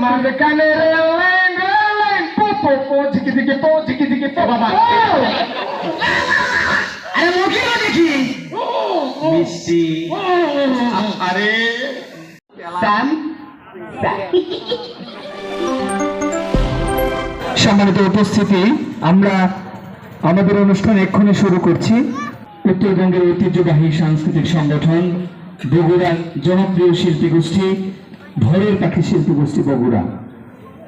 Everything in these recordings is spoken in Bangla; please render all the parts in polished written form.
মাঝে কানে রেল লাইন পো পো পো ঝিকি ঝিকি পো বাবা। আরে মুখে দেখি মিষ্টি। আরে স্যাম সম্মানিত উপস্থিতি, আমরা আমাদের অনুষ্ঠান এক্ষুনি শুরু করছি। উত্তরবঙ্গের ঐতিহ্যবাহী সাংস্কৃতিক সংগঠন বগুড়ার জনপ্রিয় শিল্পী গোষ্ঠী ভোরের পাখি শিল্পী গোষ্ঠী বগুড়া।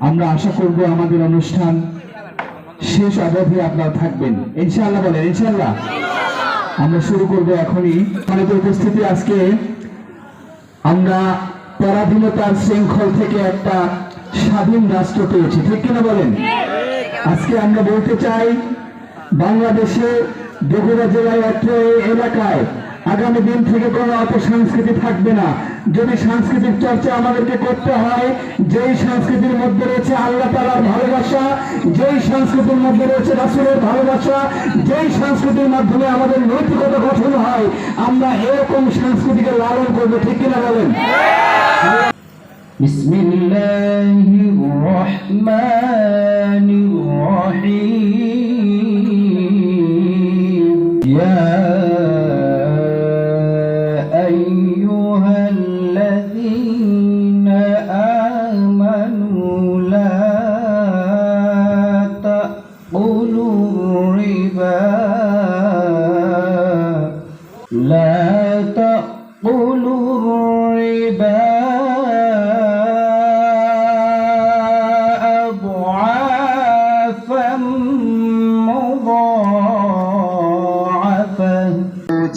আমরা আশা করব আমাদের অনুষ্ঠান শেষ অবধি আপনারা থাকবেন, ইনশাআল্লাহ। বলেন ইনশাআল্লাহ। আমরা শুরু করব এখনই। সম্মানিত উপস্থিতি, আজকে আমরা পরাধীনতার শৃঙ্খল থেকে একটা স্বাধীন রাষ্ট্র পেয়েছি, ঠিক কিনা বলেন? আজকে আমরা বলতে চাই, বাংলাদেশে বগুড়া জেলায় অত্র এলাকায় আগামী দিন থেকে কোনো অপসংস্কৃতি থাকবে না। যদি সাংস্কৃতিক চর্চা আমাদেরকে করতে হয়, যেই সংস্কৃতির মধ্যে রয়েছে আল্লাহ তাআলার ভালোবাসা, যেই সংস্কৃতির মধ্যে রয়েছে রাসূলের ভালোবাসা, যেই সংস্কৃতির মাধ্যমে আমাদের নৈতিকতা গঠন হয়, আমরা এরকম সংস্কৃতিকে লালন করবো, ঠিক কিনা বলেন? বিসমিল্লাহির রহমানির রহিম। ইয়া আইয়ুহাল্লাযীনা আমানু লা তাকুলুর রিবা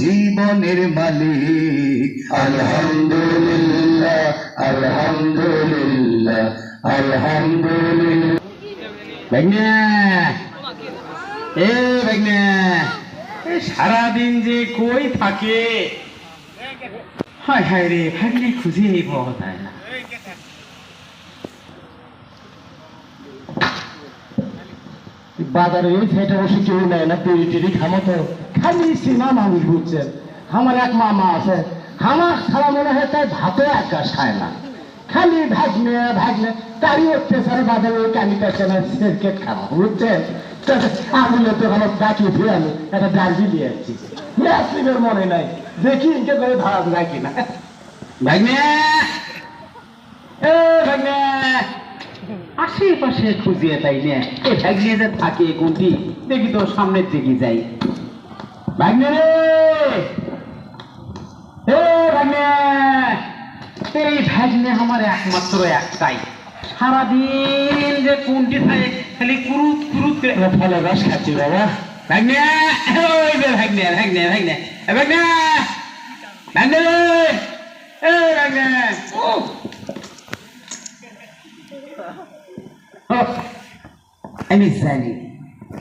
জীবনের মালিক। আলহামদুলিল্লাহ আলহামদুলিল্লাহ আলহামদুলিল্লাহ। ভাগ্নে ভাগ্নে, সারাদিন যে কই থাকে, হায় হায় রে, ভাগ্নে খুঁজেই পাওয়া যায় না। বাজারে সেটা বসে কেউ নেয় না, পেরি টেরি খামো তো খালি সীমা মানুষ বুঝছেন। আমার এক মামা আছে, আমার ছাড়া মনে হয় তাই ভাতে এক গাছ খায় না, খালি ভাগ্নে ভাগ্নে। তারই অত্যাচারে বাজারে ওই কানি পেছে না, সিগারেট খাবো বুঝছেন। আগুলে তো আমার ডাকি ফিরে আমি একটা ডার্বি নিয়ে আসছি, মুসলিমের মনে নাই, দেখি ইনকে করে ধরা যায় কিনা। ভাগ্নে ভাগ্নে, আশেপাশে খুঁজিয়ে তাই না, এই ভাগ্নে যে থাকে কোনটি দেখি তো, সামনের দিকে যাই। ভাগ্নে রে, ভাগ্নে, এই ভাগ্নে আমার একমাত্র একটাই, সারাদিন যে কোনটি থাকে খালি কুরুত কুরুত ফলে রস খাচ্ছি বাবা। ভাগ্নে, ওই যে ভাগ্নে ভাগ্নে ভাগ্নে ভাগ্নে ভাগ্নে রে, ভাগ্নে। আমি জানি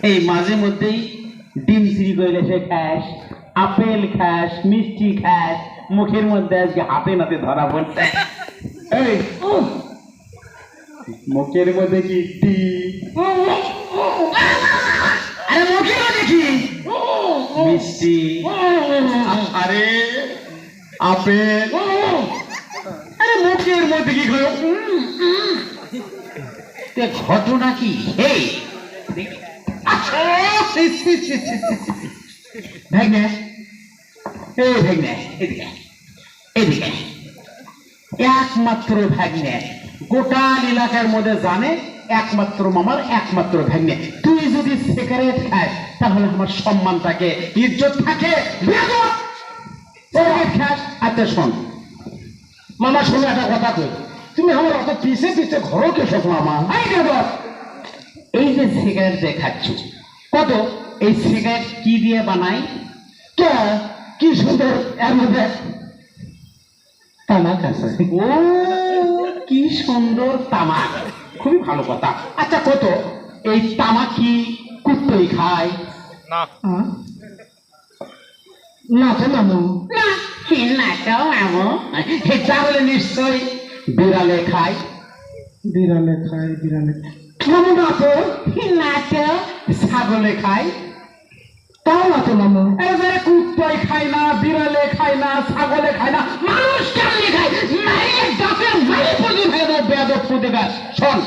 এই মাঝে মধ্যেই ডিম চুরি করে সে খাস, আপেল খাস, মিষ্টি খাস, মুখের মধ্যে আজকে হাতে নাতে ধরা পড়ছে। এই মুখের মধ্যে কি আরে মুখে দেখি মিষ্টি, আরে আপেল, আরে মুখের মধ্যে কি ঘটনা কি? এই ভাগ্নে, এই ভাগ্নে, এদিকে এদিকে, একমাত্র ভাগ্নে গোটা এলাকার মধ্যে জানে, একমাত্র মামার একমাত্র ভাগ্নে। তুই যদি সিগারেট খাস তাহলে আমার সম্মানটাকে ইজ্জত থাকে। সিগারেট খাস, আচ্ছা শোন মামা, শোনো একটা কথা কই, তুমি আমার অত পিছে পিছে ঘরও কেসো মামা। এই যে সিগারেট যে খাচ্ছ কত, এই সিগারেট কি দিয়ে বানাই? কি সুন্দর এর মধ্যে তামাক আছে। ও কি সুন্দর তামাক, খুবই ভালো কথা। আচ্ছা কত, এই তামাক কি কুত্তই খায়? না না তো মামু, না তো মামু, তাহলে নিশ্চয় বিড়ালে খায়। বিড়ালে খায়, বিড়ালে মামু না তো, না তো ছাগলে খায়। তাও না তো মামু, এবারে কুত্তই খায় না, বিড়ালে খায় না, ছাগলে খায় না, মানুষ কেমনি খায়? মাইয়ের দাঁতের মারি পর্যন্ত বেদব কাজ শোন,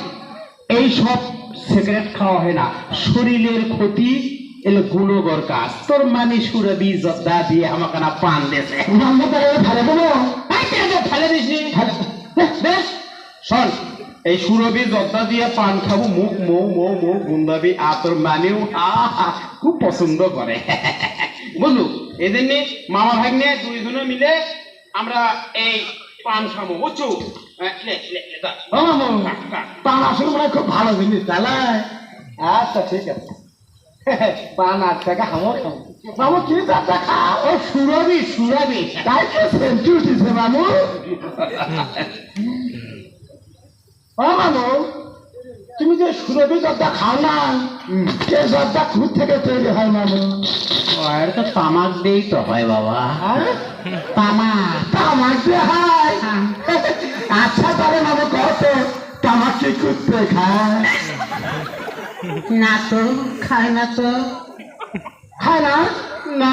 এই সব সিগারেট খাওয়া হয় না, শরীরের ক্ষতি এলো গুণগর কাজ। তোর মানে সুরবি জর্দা দিয়ে আমাকে না পান দিয়েছে, ফেলে দেবো ফেলে দিস বেশ। শোন, এই সুরবি জর্দা দিয়ে পান খাবো, মুখ মৌ মৌ মৌ গুন্দাবি, আর তোর মানেও খুব পছন্দ করে বুঝলু। এই জন্যে মামা ভাগ্নে দুইজনে মিলে আমরা এই পান খাবো, বুঝছো? পান আসলে মনে হয় খুব ভালো জিনিস, তাহলে আচ্ছা ঠিক আছে। পান আজ থেকে হামো খাবো। মামু কি জর্দা খাও? ও সুরবি সুরবি, তাই তো সেন্টি উঠিছে মামু। ও মামু, তুমি যে সুরভি জর্দা খাও না, সে জর্দা খুদ থেকে তৈরি হয় মামু? এটা তো তামাক দিয়েই তো হয় বাবা। তামাক দিয়ে হয়? আচ্ছা তাহলে মামু কত তামাক কি করতে খায়? না তো খায় না, তো খায় না। না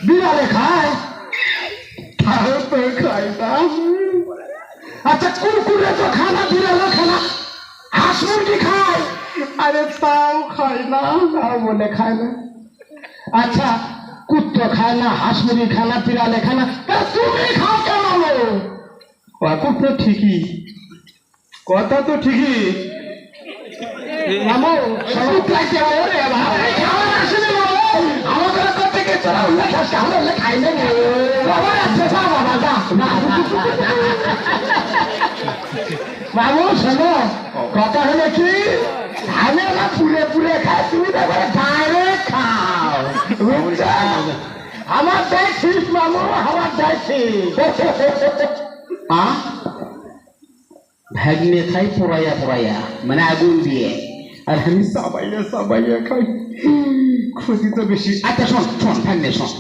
বিড়ালে খায়? তাও তো খায় না। আচ্ছা কুকুরে তো খানা, বিড়ালও খানা, হাঁস মুরগি খায়? আরে তাও খায় না, তাও বলে খায় না। আচ্ছা কুত্তো খায় না, হাঁস মুরগি খায় না, বিড়ালে খায় না, তা তুমি খাও কেন? কথা তো ঠিকই, কথা তো ঠিকই মামু। আমাদের থেকে তোরা উল্লেখ খাই না বাবু। শোনো, কথা হলো কি, আমি না পুরে পুরে খাই, তুমি তারপরে ডাইরেক্ট খাও, বুঝছো? আমার দেখছিস মামু, আমার দেখছিস। ভাগ্নে খাই পোড়াইয়া পোড়াইয়া, মানে আগুন দিয়ে, আর আমি সাবাইয়া সাবাইয়া খাই, ক্ষতি তো বেশি। আচ্ছা শোন শোন ভাগ্নে শোন,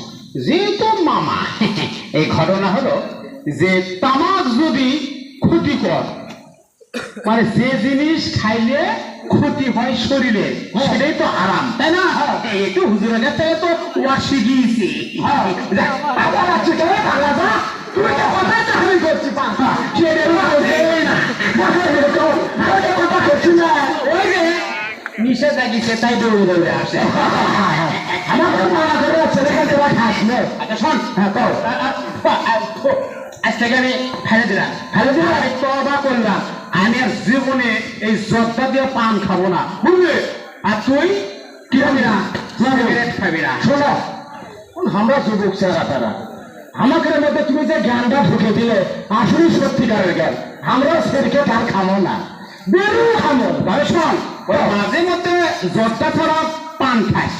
যেহেতু মামা এই ঘটনা হলো যে তামাক যদি ক্ষতিকর, মানে যে জিনিস খাইলে ক্ষতি হয় শরীরে, সেটাই তো আরাম, তাই না? একটু হুজুরের কাছ থেকে তো ওয়াশি গিয়েছি। নিষেধ লাগিয়েছে তাই দৌড়ে দৌড়ে আসে। আচ্ছা শোন, আজ থেকে আমি ফেলে দিলাম, ফেলে দিলাম, আমি তবা করলাম, আমি আর জীবনে এই জর্দা দিয়ে পান খাবো না, বুঝলি? আর তুই কি খাবি না? সিগারেট খাবি না। শোনো, আমরা যুবক ছাড়া তারা, আমাকে মধ্যে তুমি যে জ্ঞানটা ঢুকে দিলে আসলে সত্যিকারের জ্ঞান, আমরা সেরকে তার খাবো না, বেরু খাবো। তবে শোন, মাঝে মধ্যে জর্দা ছাড়া পান খাস,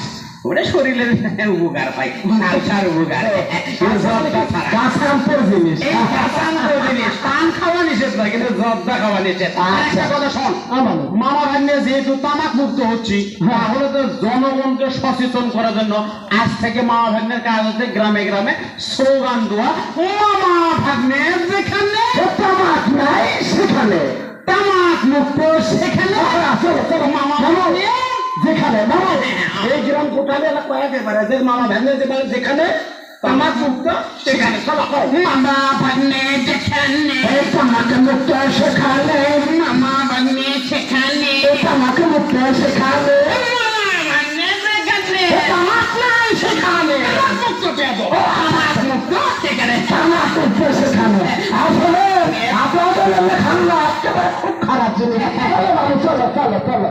ওটা শরীরের উপকার পাই, নালসার উপকার। জিনিস পান খাওয়া নিষেধ নয়, কিন্তু জর্দা খাওয়া নিষেধ। একটা কথা শোন, মামা ভাগ্নে যেহেতু তামাক মুক্ত হচ্ছি, তাহলে তো জনগণকে সচেতন করার জন্য আজ থেকে মামা ভাগ্নের কাজ হচ্ছে গ্রামে গ্রামে স্লোগান দেওয়া, মামা ভাগ্নে যেখানে তামাক নাই সেখানে তামাক মুক্ত, সেখানে মামা ভাগ্নে যেখানে। মামা এই গ্রাম কোটালে কয়েক এবারে যে মামা ভাগ্নে যেখানে তামাক মুক্ত সেখানে, মামা ভাগ্নে যেখানে তামাক মুক্ত সেখানে, মামা ভাগ্নে সেখানে তামাক মুক্ত সেখানে, তামাক নাই সেখানে মুক্ত তামাক মুক্ত সেখানে, তামাক মুক্ত সেখানে। আসলে আপনাদের লেখাগুলো একেবারে খুব খারাপ জিনিস। চলো চলো চলো।